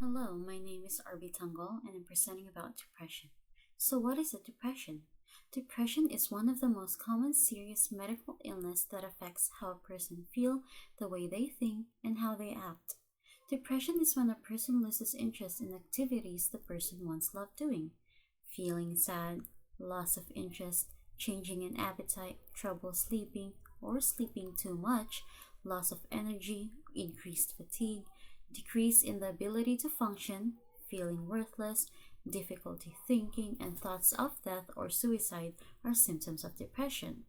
Hello, my name is Rpta and I'm presenting about depression. So, what is a depression? Depression is one of the most common serious medical illness that affects how a person feel, the way they think, and how they act. Depression is when a person loses interest in activities the person once loved doing. Feeling sad, loss of interest, changing in appetite, trouble sleeping, or sleeping too much, loss of energy, increased fatigue, decrease in the ability to function, feeling worthless, difficulty thinking, and thoughts of death or suicide are symptoms of depression.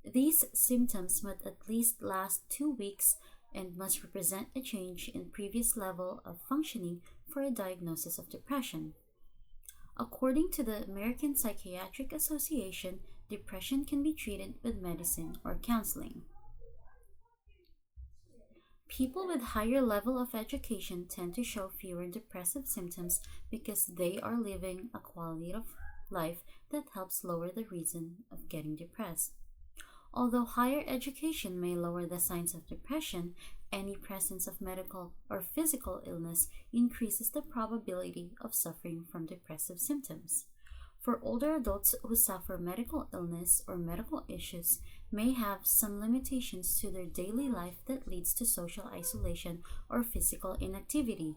These symptoms must at least last 2 weeks and must represent a change in previous level of functioning for a diagnosis of depression. According to the American Psychiatric Association, depression can be treated with medicine or counseling. People with higher level of education tend to show fewer depressive symptoms because they are living a quality of life that helps lower the reason of getting depressed. Although higher education may lower the signs of depression, any presence of medical or physical illness increases the probability of suffering from depressive symptoms. For older adults who suffer medical illness or medical issues may have some limitations to their daily life that leads to social isolation or physical inactivity.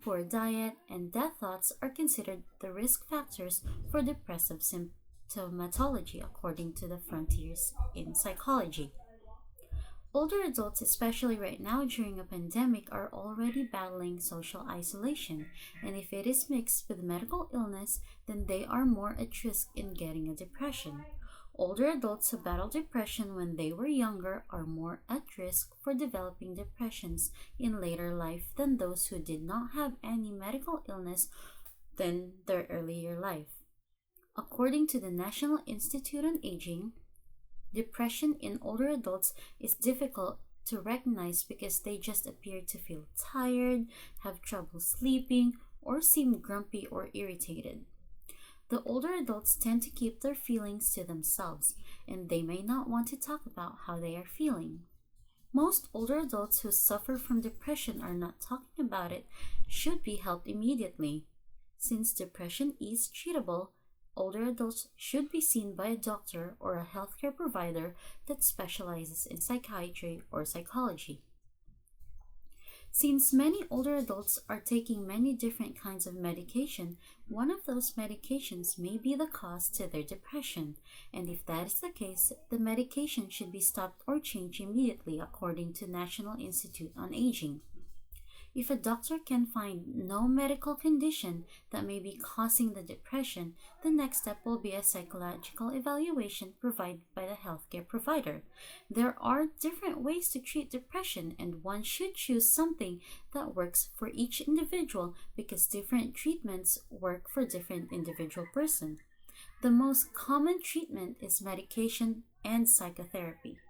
Poor diet and death thoughts are considered the risk factors for depressive symptomatology according to the frontiers in psychology. Older adults, especially right now during a pandemic, are already battling social isolation, and if it is mixed with medical illness, then they are more at risk in getting a depression. Older adults who battle depression when they were younger are more at risk for developing depressions in later life than those who did not have any medical illness than their earlier life. According to the National Institute on Aging, depression in older adults is difficult to recognize because they just appear to feel tired, have trouble sleeping, or seem grumpy or irritated. The older adults tend to keep their feelings to themselves, and they may not want to talk about how they are feeling. Most older adults who suffer from depression are not talking about it should be helped immediately. Since depression is treatable, older adults should be seen by a doctor or a healthcare provider that specializes in psychiatry or psychology. Since many older adults are taking many different kinds of medication, one of those medications may be the cause to their depression, and if that is the case, the medication should be stopped or changed immediately according to National Institute on Aging. If a doctor can find no medical condition that may be causing the depression, the next step will be a psychological evaluation provided by the healthcare provider. There are different ways to treat depression, and one should choose something that works for each individual because different treatments work for different individual person. The most common treatment is medication and psychotherapy.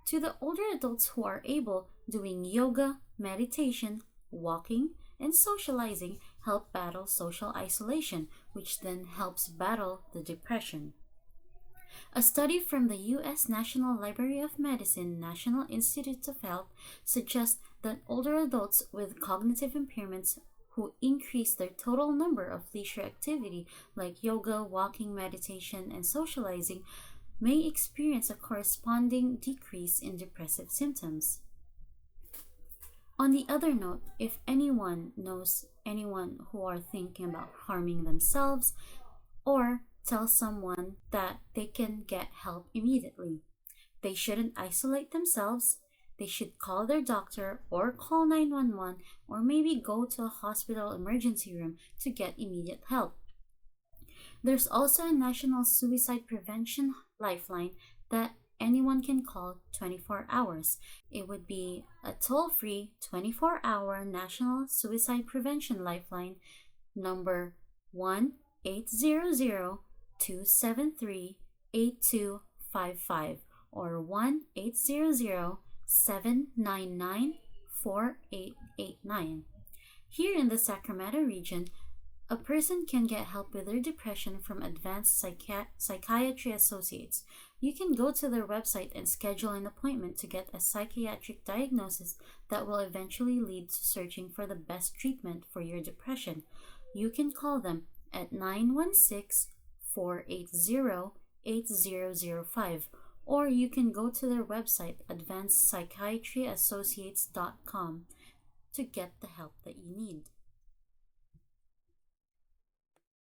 To the older adults who are able, doing yoga, meditation, walking, and socializing help battle social isolation, which then helps battle the depression. A study from the U.S. National Library of Medicine National Institutes of Health suggests that older adults with cognitive impairments who increase their total number of leisure activity like yoga, walking, meditation, and socializing may experience a corresponding decrease in depressive symptoms. On the other note, if anyone knows anyone who are thinking about harming themselves, or tell someone that they can get help immediately. They shouldn't isolate themselves. They should call their doctor or call 911 or maybe go to a hospital emergency room to get immediate help. There's also a national suicide prevention lifeline that anyone can call 24 hours. It would be a toll-free 24-hour national suicide prevention lifeline number 1-800-273-8255 or 1-800-799-4889. Here in the Sacramento region, a person can get help with their depression from Advanced Psychiatry Associates, You can go to their website and schedule an appointment to get a psychiatric diagnosis that will eventually lead to searching for the best treatment for your depression. You can call them at 916-480-8005, or you can go to their website, advancedpsychiatryassociates.com, to get the help that you need.